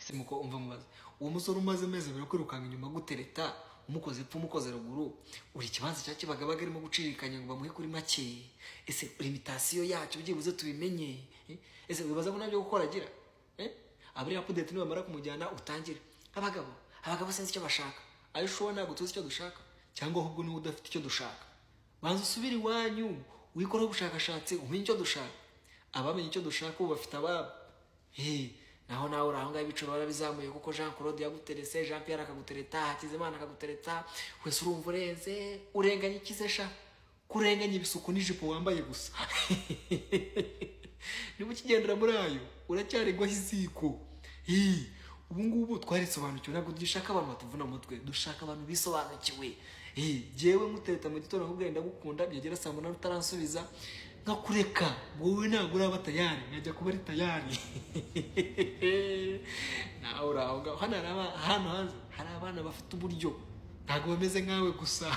Simuko umva mubaza uwo musore umaze meze bero kwirukanga inyuma gutereta umukoze epfo umukoze ruguru uri kibanza cya kibagabaga arimo gucirikanya ngo bamuhe kuri make. Ese limitation yacu byibuze tubimenye. Ese bibaza ko nabyo gukora agira abari update ni bamara kumujyana utangire. Abagabo sinzi icyo bashaka, ayo ushobora ntabwo tuzi icyo dushaka, cyangwa ahubwo ni udafite icyo dushaka. Banza usubire iwanyu wikora ubushakashatsi umenye icyo dushaka. Abamenye icyo dushaka ubu bafite ababo. Naho nawe urahanga ibiciro barabizamuye kuko Jean Claude yaguterese, Jean Pierre akagutereta, Hakizimana akagutereta, wese urumva urenze, urenganya ikizesha, kurenganya ibisuku n'ijipo wambaye gusa. Niba ukigendera muri ayo uracyaregwaho iziko. Ubu ngubu twarisobanukiwe ntabwo dushaka abantu batuvuna mutwe, dushaka abantu bisobanukiwe. Jewe mutereta mu gitondo nkubwira ndagukunda byagera saa 8 utaransubiza nkakureka, wowe ntabwo uraba tayari, nkajya kuba ari tayari. Nawe uraho hano hanze hari abana bafite uburyo, ntabwo bameze nkawe gusa.